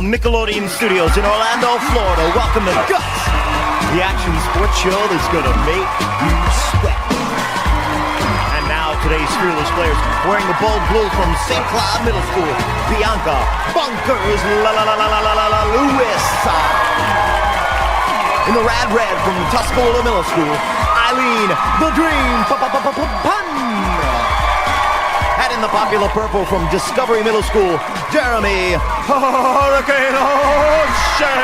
from Nickelodeon Studios in Orlando, Florida, welcome to Guts, the action sports show that's gonna make you sweat. And now today's fearless players wearing the bold blue from St. Cloud Middle School, Bianca Bunkers Lewis. In the rad red from Tuscola Middle School, Eileen the Dream Pun. And in the popular purple from Discovery Middle School, Jeremy Hurricane Oshaka.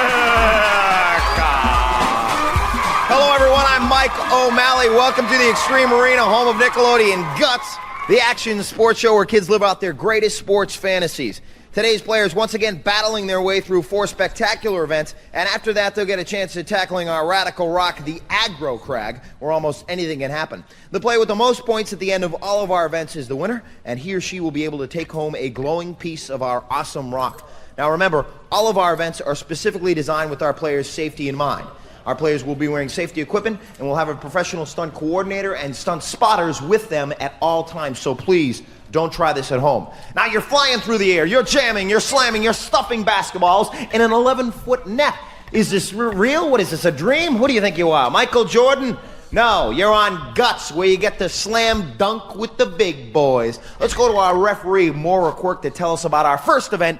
Hello everyone, I'm Mike O'Malley. Welcome to the Extreme Arena, home of Nickelodeon Guts, the action sports show where kids live out their greatest sports fantasies. Today's players once again battling their way through 4 spectacular events, and after that they'll get a chance at tackling our radical rock, the Aggro Crag, where almost anything can happen. The player with the most points at the end of all of our events is the winner, and he or she will be able to take home a glowing piece of our awesome rock. Now remember, all of our events are specifically designed with our players' safety in mind. Our players will be wearing safety equipment, and we'll have a professional stunt coordinator and stunt spotters with them at all times, so please, don't try this at home. Now you're flying through the air, you're jamming, you're slamming, you're stuffing basketballs in an 11-foot net. Is this real? What is this, a dream? Who do you think you are, Michael Jordan? No, you're on Guts, where you get to slam dunk with the big boys. Let's go to our referee, Maura Quirk, to tell us about our first event,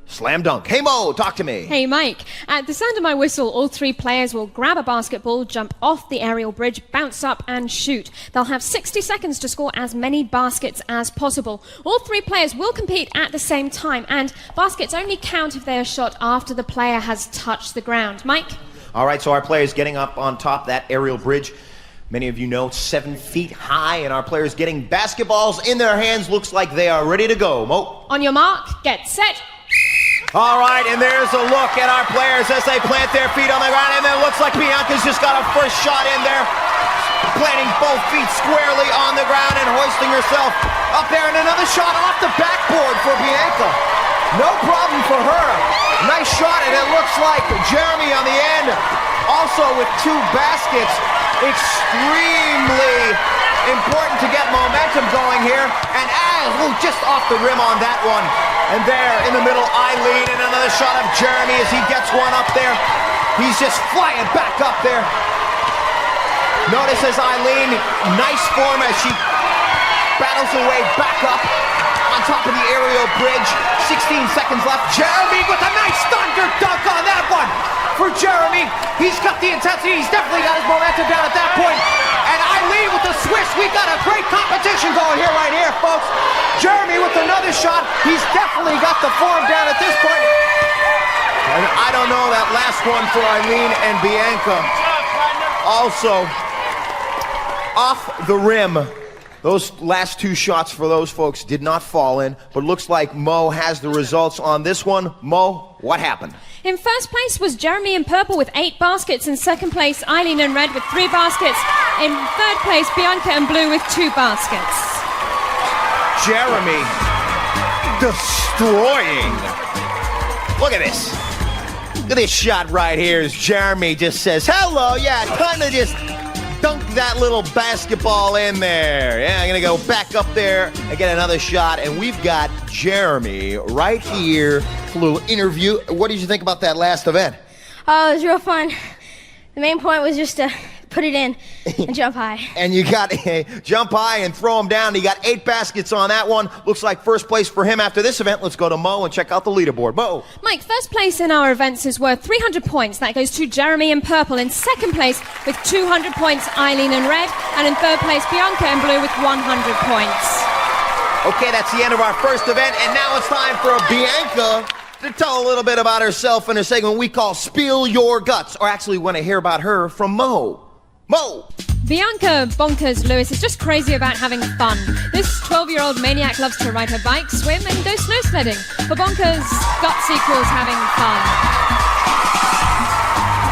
Slam Dunk. Hey Mo, talk to me. Hey Mike. At the sound of my whistle, all 3 players will grab a basketball, jump off the aerial bridge, bounce up and shoot. They'll have 60 seconds to score as many baskets as possible. All 3 players will compete at the same time, and baskets only count if they are shot after the player has touched the ground. Mike? All right, so our players getting up on top that aerial bridge. Many of you know 7 feet high, and our players getting basketballs in their hands. Looks like they are ready to go. Mo? On your mark, get set. All right, and there's a look at our players as they plant their feet on the ground, and then it looks like Bianca's just got a first shot in there, planting both feet squarely on the ground and hoisting herself up there, and another shot off the backboard for Bianca. No problem for her. Nice shot, and it looks like Jeremy on the end, also with 2 baskets. Extremely important to get momentum going here, and just off the rim on that one. And there in the middle, Eileen, and another shot of Jeremy as he gets one up there. He's just flying back up there. Notice as Eileen, nice form as she battles her way back up on top of the aerial bridge. 16 seconds left. Jeremy with a nice thunder dunk on that one. For Jeremy, he's got the intensity. He's definitely got his momentum down at that point. And Eileen with the swish. We got a great competition going here, right here, folks. Jeremy with another shot. He's definitely got the form down at this point. And I don't know that last one for Eileen and Bianca. Also, off the rim. Those last 2 shots for those folks did not fall in, but looks like Mo has the results on this one. Mo, what happened? In first place was Jeremy in purple with 8 baskets. In second place, Eileen in red with 3 baskets. In third place, Bianca in blue with 2 baskets. Jeremy destroying. Look at this. Look at this shot right here as Jeremy just says, hello, yeah, time to just dunk that little basketball in there. Yeah, I'm going to go back up there and get another shot. And we've got Jeremy right here for a little interview. What did you think about that last event? Oh, it was real fun. The main point was just to put it in and jump high. And you got jump high and throw him down. He got 8 baskets on that one. Looks like first place for him after this event. Let's go to Mo and check out the leaderboard. Mo. Mike, first place in our events is worth 300 points. That goes to Jeremy in purple. In second place with 200 points, Eileen in red. And in third place, Bianca in blue with 100 points. Okay, that's the end of our first event. And now it's time for Bianca to tell a little bit about herself in a segment we call Spill Your Guts. Or actually, we want to hear about her from Mo. Mo! Bianca Bonkers Lewis is just crazy about having fun. This 12-year-old maniac loves to ride her bike, swim, and go snow sledding. For Bonkers, Guts equals having fun.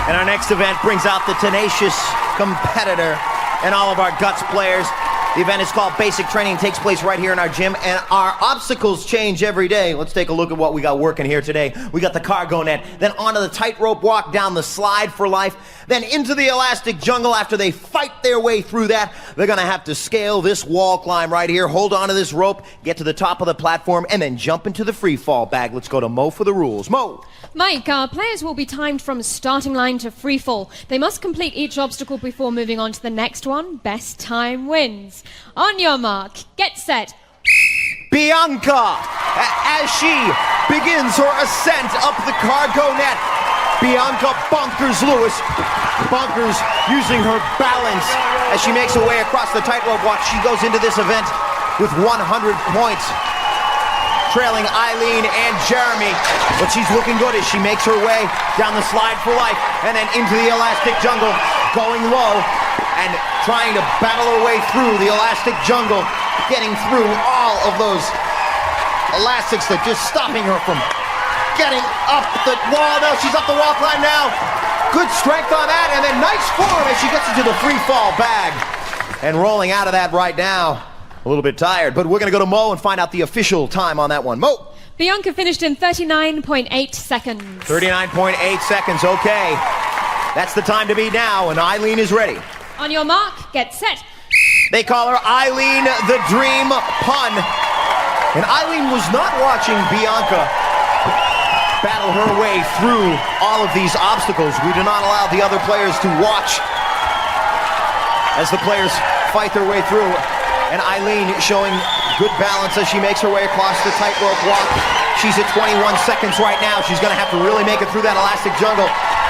And our next event brings out the tenacious competitor and all of our Guts players. The event is called Basic Training. It takes place right here in our gym, and our obstacles change every day. Let's take a look at what we got working here today. We got the cargo net, then onto the tightrope walk, down the slide for life, then into the elastic jungle after they fight their way through that. They're going to have to scale this wall climb right here, hold on to this rope, get to the top of the platform, and then jump into the free fall bag. Let's go to Mo for the rules. Mo. Mike, players will be timed from starting line to free fall. They must complete each obstacle before moving on to the next one. Best time wins. On your mark, get set. Bianca, as she begins her ascent up the cargo net. Bianca bunkers Lewis. Bunkers using her balance as she makes her way across the tightrope walk. She goes into this event with 100 points, trailing Eileen and Jeremy. But she's looking good as she makes her way down the slide for life and then into the elastic jungle, going low and trying to battle her way through the elastic jungle, getting through all of those elastics that just stopping her from getting up the wall. No, she's up the wall climb now. Good strength on that, and then nice form as she gets into the free fall bag. And rolling out of that right now, a little bit tired, but we're going to go to Mo and find out the official time on that one. Mo. Bianca finished in 39.8 seconds. 39.8 seconds, okay. That's the time to beat now, and Eileen is ready. On your mark, get set. They call her Eileen the Dream Pun. And Eileen was not watching Bianca battle her way through all of these obstacles. We do not allow the other players to watch as the players fight their way through. And Eileen showing good balance as she makes her way across the tightrope walk. She's at 21 seconds right now. She's going to have to really make it through that elastic jungle.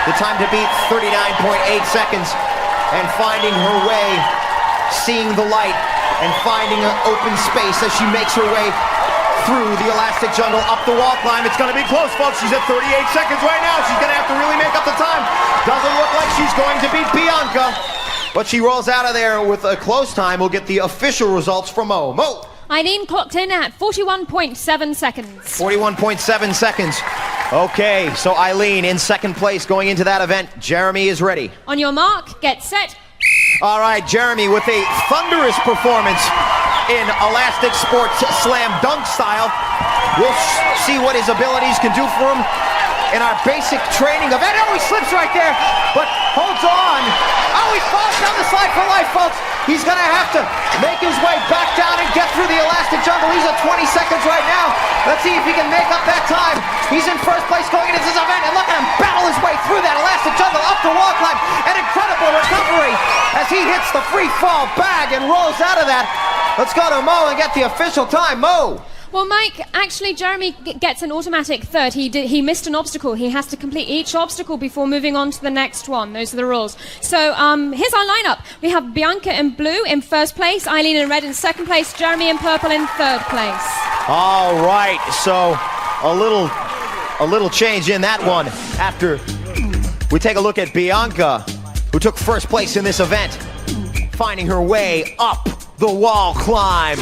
The time to beat 39.8 seconds. And finding her way, seeing the light, and finding an open space as she makes her way through the elastic jungle, up the wall climb. It's going to be close, folks. She's at 38 seconds right now. She's going to have to really make up the time. Doesn't look like she's going to beat Bianca, but she rolls out of there with a close time. We'll get the official results from Mo. Mo. Eileen clocked in at 41.7 seconds. 41.7 seconds. Okay, so Eileen in second place going into that event. Jeremy is ready. On your mark, get set. All right, Jeremy with a thunderous performance in Elastic Sports Slam Dunk style. We'll see what his abilities can do for him in our basic training event. Oh, he slips right there, but holds on. Oh, he falls down the slide for life, folks. He's going to have to make his way back down and get through the elastic jungle. He's at 20 seconds right now. Let's see if he can make up that time. He's in first place going into this event, and look at him battle his way through that elastic jungle up the wall climb. An incredible recovery as he hits the free fall bag and rolls out of that. Let's go to Mo and get the official time. Mo. Well, Mike, actually, Jeremy gets an automatic third. He missed an obstacle. He has to complete each obstacle before moving on to the next one. Those are the rules. So here's our lineup. We have Bianca in blue in first place, Eileen in red in second place, Jeremy in purple in third place. All right, so a little change in that one after we take a look at Bianca, who took first place in this event, finding her way up the wall climb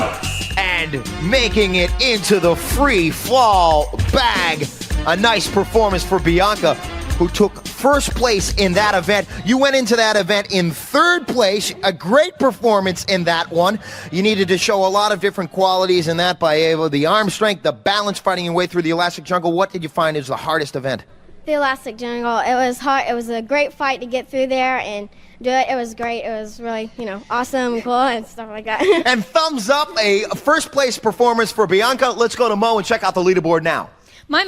and making it into the free fall bag. A nice performance for Bianca, who took first place in that event. You went into that event in third place. A great performance in that one. You needed to show a lot of different qualities in that by able the arm strength, the balance, fighting your way through the elastic jungle. What did you find is the hardest event? The elastic jungle. It was hard. It was a great fight to get through there and do it. It was great. It was really, awesome and cool and stuff like that. And thumbs up, a first place performance for Bianca. Let's go to Mo and check out the leaderboard now. Mike,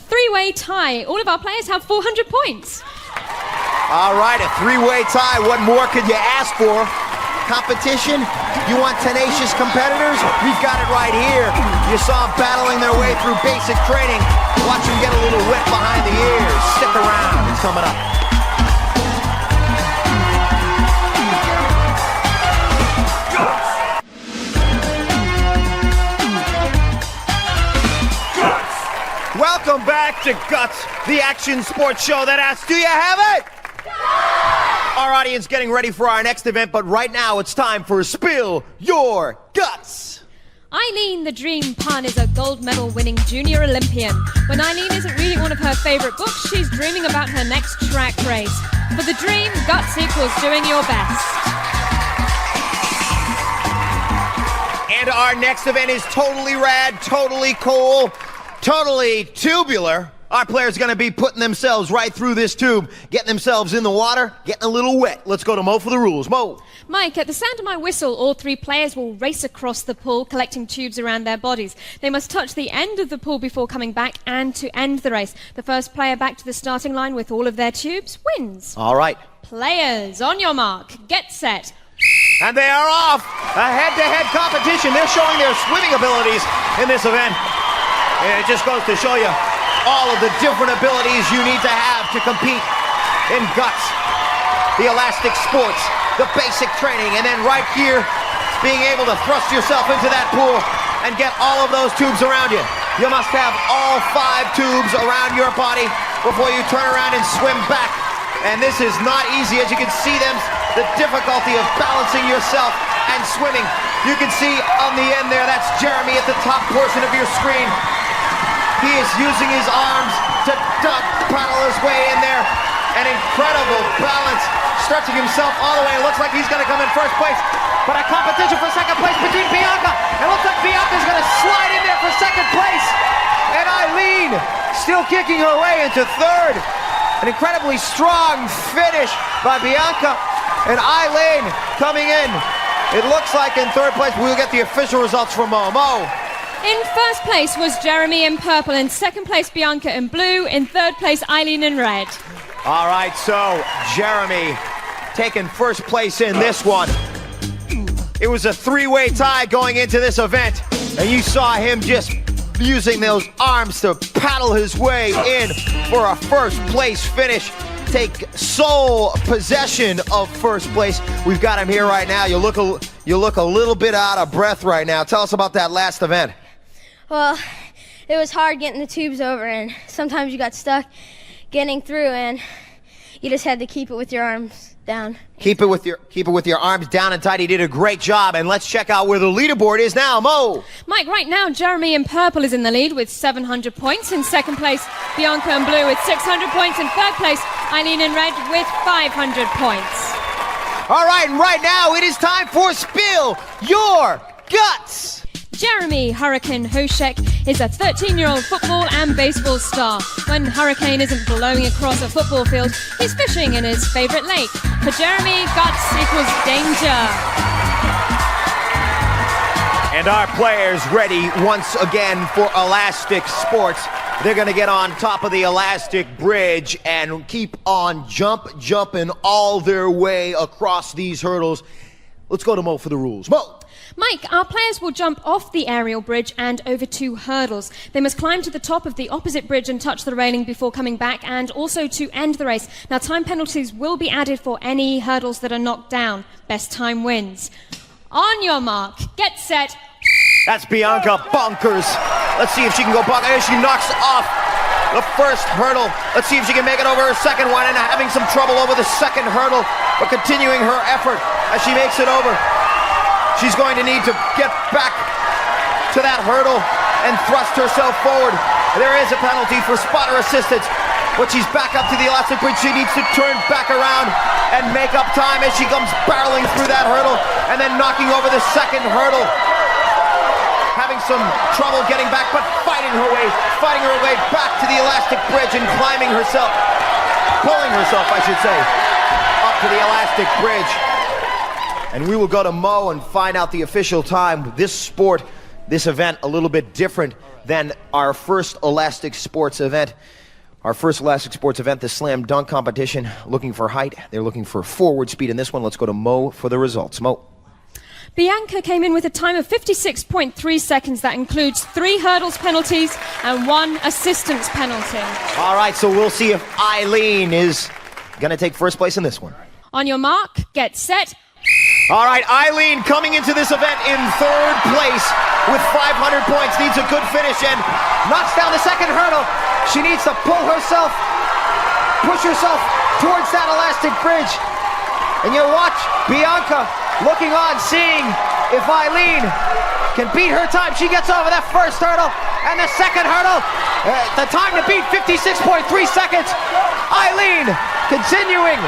three-way tie. All of our players have 400 points. All right, a three-way tie. What more could you ask for? Competition? You want tenacious competitors? We've got it right here. You saw them battling their way through basic training. Watch them get a little wet behind the ears. Stick around. It's coming up. Welcome back to Guts, the action sports show that asks, do you have it? Our audience getting ready for our next event, but right now it's time for Spill Your Guts. Eileen the Dream Pun is a gold medal winning junior Olympian. When Eileen isn't reading one of her favorite books, she's dreaming about her next track race. For the dream, Guts equals doing your best. And our next event is totally rad, totally cool, totally tubular. Our players are going to be putting themselves right through this tube, getting themselves in the water, getting a little wet. Let's go to Mo for the rules. Mo. Mike, at the sound of my whistle, all three players will race across the pool, collecting tubes around their bodies. They must touch the end of the pool before coming back and to end the race. The first player back to the starting line with all of their tubes wins. All right. Players, on your mark, get set. And they are off. A head-to-head competition. They're showing their swimming abilities in this event. And it just goes to show you all of the different abilities you need to have to compete in guts. The elastic sports, the basic training, and then right here, being able to thrust yourself into that pool and get all of those tubes around you. You must have all 5 tubes around your body before you turn around and swim back. And this is not easy. As you can see the difficulty of balancing yourself and swimming. You can see on the end there, that's Jeremy at the top portion of your screen. He is using his arms to paddle his way in there. An incredible balance, stretching himself all the way. It looks like he's going to come in first place. But a competition for second place between Bianca. It looks like Bianca's going to slide in there for second place. And Eileen still kicking her way into third. An incredibly strong finish by Bianca. And Eileen coming in. It looks like in third place. We'll get the official results from Mo. In first place was Jeremy in purple, in second place Bianca in blue, in third place Eileen in red. All right, so Jeremy taking first place in this one. It was a 3-way tie going into this event, and you saw him just using those arms to paddle his way in for a first place finish. Take sole possession of first place. We've got him here right now. You look a little bit out of breath right now. Tell us about that last event. Well, it was hard getting the tubes over, and sometimes you got stuck getting through, and you just had to keep it with your arms down. Keep it with your arms down and tight. He did a great job, and let's check out where the leaderboard is now. Mo. Mike, right now Jeremy in purple is in the lead with 700 points. In second place, Bianca in blue with 600 points. In third place, Eileen in red with 500 points. All right, and right now it is time for Spill Your Guts. Jeremy Hurricane Hoshek is a 13-year-old football and baseball star. When Hurricane isn't blowing across a football field, he's fishing in his favorite lake. For Jeremy, guts equals danger. And our players ready once again for elastic sports. They're going to get on top of the elastic bridge and keep on jumping all their way across these hurdles. Let's go to Mo for the rules. Mo. Mike, our players will jump off the aerial bridge and over 2 hurdles. They must climb to the top of the opposite bridge and touch the railing before coming back, and also to end the race. Now, time penalties will be added for any hurdles that are knocked down. Best time wins. On your mark, get set. That's Bianca bonkers. Let's see if she can go bonkers. She knocks off the first hurdle. Let's see if she can make it over her second one, and having some trouble over the second hurdle, but continuing her effort as she makes it over. She's going to need to get back to that hurdle and thrust herself forward. There is a penalty for spotter assistance, but she's back up to the elastic bridge. She needs to turn back around and make up time as she comes barreling through that hurdle and then knocking over the second hurdle. Having some trouble getting back, but fighting her way back to the elastic bridge and pulling herself, I should say, up to the elastic bridge. And we will go to Mo and find out the official time. This event, a little bit different than our first elastic sports event. Our first elastic sports event, the slam dunk competition, looking for height. They're looking for forward speed in this one. Let's go to Mo for the results. Mo. Bianca came in with a time of 56.3 seconds. That includes 3 hurdles penalties and 1 assistance penalty. All right, so we'll see if Eileen is going to take first place in this one. On your mark, get set. All right, Eileen coming into this event in third place with 500 points, needs a good finish and knocks down the second hurdle. She needs to push herself towards that elastic bridge. And you watch Bianca looking on, seeing if Eileen can beat her time. She gets over that first hurdle and the second hurdle. The time to beat, 56.3 seconds. Eileen continuing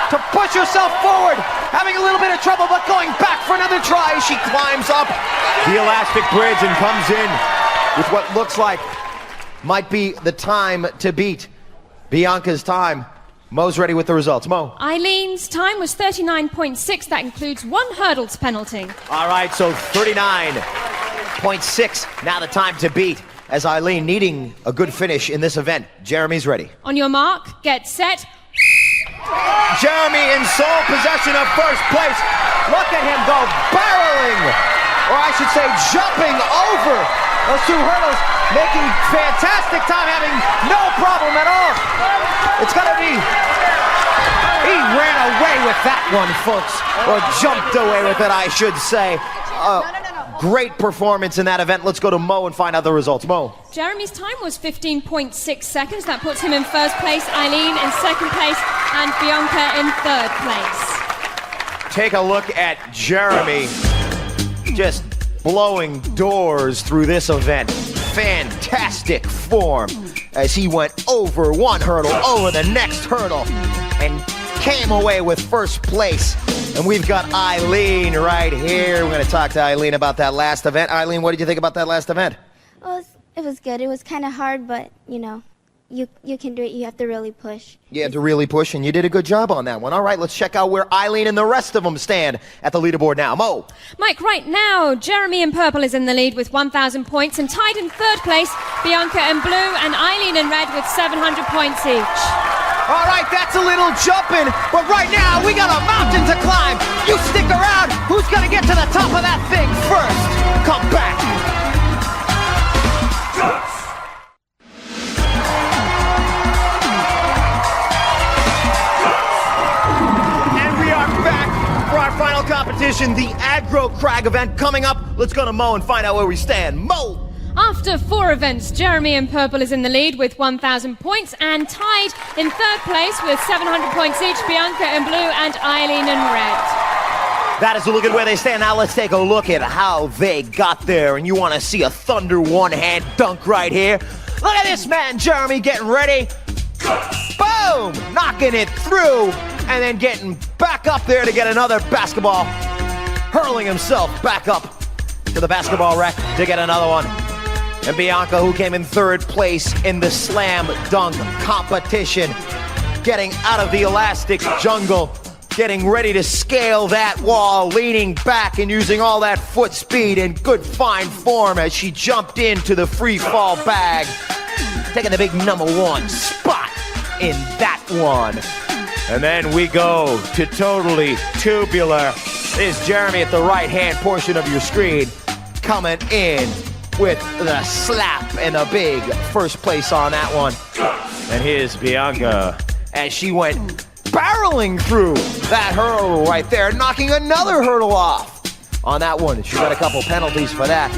to push herself forward, having a little bit of trouble, but going back for another try as she climbs up the elastic bridge and comes in with what looks like might be the time to beat Bianca's time. Mo's ready with the results. Mo. Eileen's time was 39.6. That includes 1 hurdles penalty. All right, so 39.6. Now the time to beat, as Eileen needing a good finish in this event. Jeremy's ready. On your mark, get set. Jeremy in sole possession of first place. Look at him go barreling, or I should say jumping over those 2 hurdles, making fantastic time, having no problem at all. It's gonna be, he ran away with that one, folks, or jumped away with it, I should say. Great performance in that event. Let's go to Mo and find out the results. Mo. Jeremy's time was 15.6 seconds. That puts him in first place, Eileen in second place, and Bianca in third place. Take a look at Jeremy just blowing doors through this event. Fantastic form as he went over 1 hurdle, over the next hurdle, and came away with first place. And we've got Eileen right here. We're going to talk to Eileen about that last event. Eileen, what did you think about that last event? Well, it was good. It was kind of hard, but, you know, you can do it. You have to really push. You had to really push, and you did a good job on that one. All right, let's check out where Eileen and the rest of them stand at the leaderboard now. Mo. Mike, right now, Jeremy in purple is in the lead with 1,000 points, and tied in third place, Bianca in blue and Eileen in red with 700 points each. All right, that's a little jumping, but right now we got a mountain to climb. You stick around. Who's going to get to the top of that thing first? Come back. And we are back for our final competition, the Aggro Crag event coming up. Let's go to Mo and find out where we stand. Mo. After 4 events, Jeremy in purple is in the lead with 1,000 points, and tied in third place with 700 points each, Bianca in blue and Eileen in red. That is a look at where they stand. Now let's take a look at how they got there. And you want to see a thunder one-hand dunk right here. Look at this man, Jeremy, getting ready. Boom! Knocking it through, and then getting back up there to get another basketball. Hurling himself back up to the basketball rack to get another one. And Bianca, who came in third place in the slam dunk competition, getting out of the elastic jungle, getting ready to scale that wall, leaning back and using all that foot speed in good fine form as she jumped into the free fall bag, taking the big number 1 spot in that one. And then we go to totally tubular. There's Jeremy at the right-hand portion of your screen, coming in with the slap and a big first place on that one. And here's Bianca as she went barreling through that hurdle right there, knocking another hurdle off on that one. She got a couple penalties for that.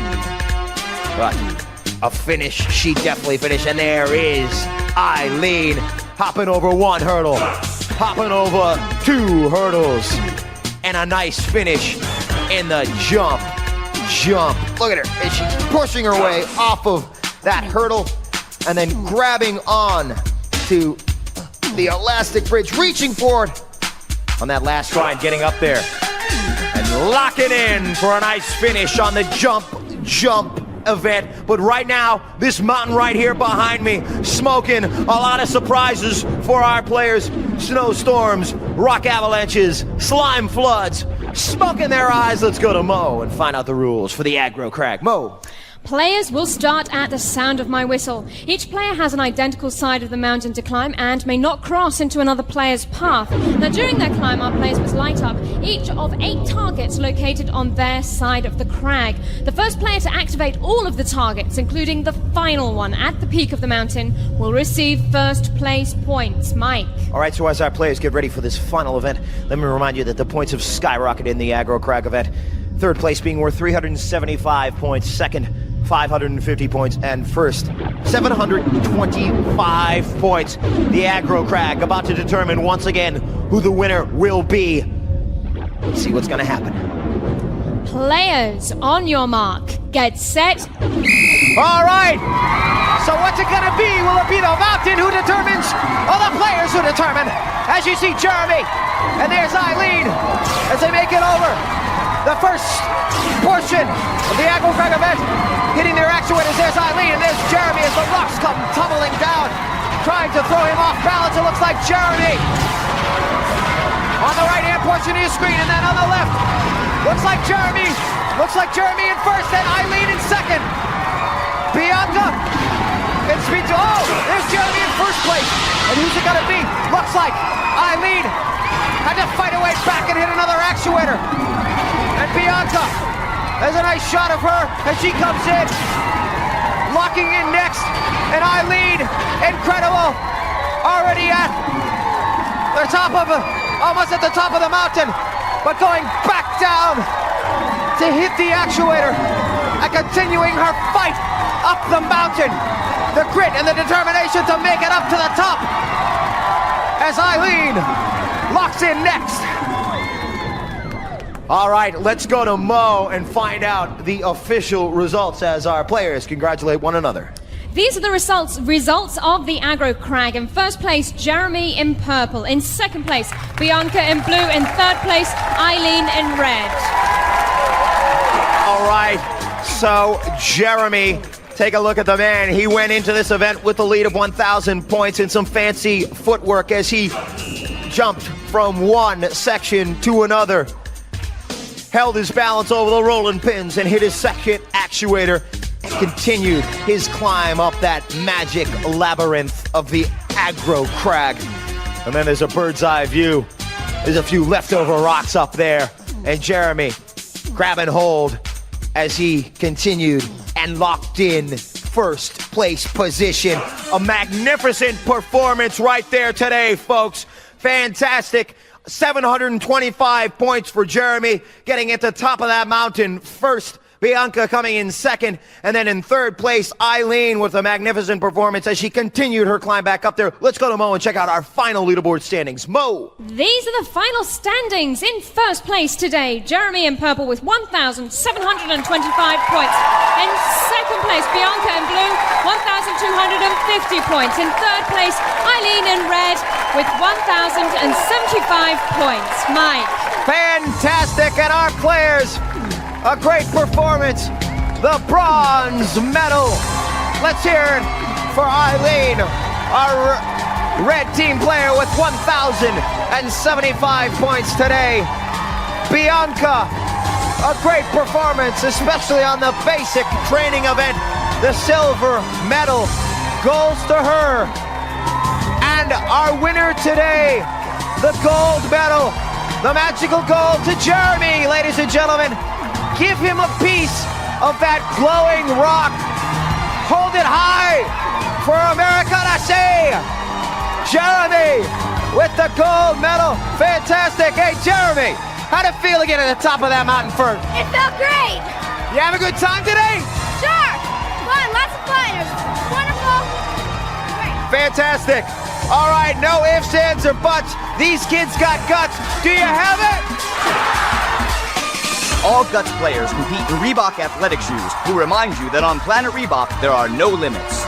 But a finish, she definitely finished. And there is Eileen hopping over 1 hurdle, hopping over 2 hurdles, and a nice finish in the jump. Look at her, and she's pushing her way off of that hurdle and then grabbing on to the elastic bridge, reaching for it on that last try and getting up there and locking in for a nice finish on the jump event. But right now, this mountain right here behind me, smoking a lot of surprises for our players. Snowstorms, rock avalanches, slime floods, smoke in their eyes. Let's go to Mo and find out the rules for the Aggro Crag. Mo. Players will start at the sound of my whistle. Each player has an identical side of the mountain to climb and may not cross into another player's path. Now, during their climb, our players must light up each of 8 targets located on their side of the crag. The first player to activate all of the targets, including the final one at the peak of the mountain, will receive first place points. Mike. All right, so as our players get ready for this final event, let me remind you that the points have skyrocketed in the Aggro Crag event. Third place being worth 375 points, second 550 points, and first 725 points. The Aggro Crag about to determine once again who the winner will be. Let's see what's going to happen. Players, on your mark, get set. All right, so what's it going to be? Will it be the mountain who determines, or the players who determine? As you see Jeremy, and there's Eileen as they make it over the first portion of the Aggro Crag event. Hitting their actuators, there's Eileen and there's Jeremy as the rocks come tumbling down, trying to throw him off balance. It looks like Jeremy on the right-hand portion of your screen, and then on the left, looks like Jeremy in first, and Eileen in second. Bianca in speed to, oh, there's Jeremy in first place, and who's it gonna be? Looks like Eileen had to fight her way back and hit another actuator, and Bianca, there's a nice shot of her as she comes in, locking in next, and Eileen, incredible, already at the top of almost at the top of the mountain, but going back down to hit the actuator and continuing her fight up the mountain. The grit and the determination to make it up to the top as Eileen locks in next. All right, let's go to Mo and find out the official results as our players congratulate one another. These are the results of the Aggro Crag. In first place, Jeremy in purple. In second place, Bianca in blue. In third place, Eileen in red. All right, so Jeremy, take a look at the man. He went into this event with a lead of 1,000 points and some fancy footwork as he jumped from one section to another, held his balance over the rolling pins and hit his second actuator, and continued his climb up that magic labyrinth of the Aggro Crag. And then there's a bird's eye view. There's a few leftover rocks up there, and Jeremy grabbing hold as he continued and locked in first place position. A magnificent performance right there today, folks. Fantastic. 725 points for Jeremy, getting at the top of that mountain first. Bianca coming in second, and then in third place, Eileen with a magnificent performance as she continued her climb back up there. Let's go to Mo and check out our final leaderboard standings. Mo! These are the final standings. In first place today, Jeremy in purple with 1,725 points. In second place, Bianca in blue, 1,250 points. In third place, Eileen in red with 1,075 points. Mike. Fantastic, and our players, a great performance. The bronze medal. Let's hear it for Eileen, our red team player with 1,075 points today. Bianca, a great performance, especially on the basic training event. The silver medal goes to her. And our winner today, the gold medal, the magical gold to Jeremy, ladies and gentlemen. Give him a piece of that glowing rock. Hold it high for America to see. Jeremy with the gold medal. Fantastic. Hey, Jeremy, how'd it feel to get at the top of that mountain first? It felt great. You have a good time today? Sure. Fun. Lots of fun. It was wonderful. Great. Fantastic. All right, no ifs, ands, or buts. These kids got guts. Do you have it? All Guts players compete in Reebok athletic shoes, who remind you that on Planet Reebok, there are no limits.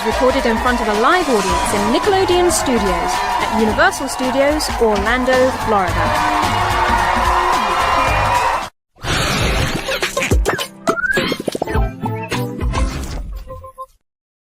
Recorded in front of a live audience in Nickelodeon Studios at Universal Studios, Orlando, Florida.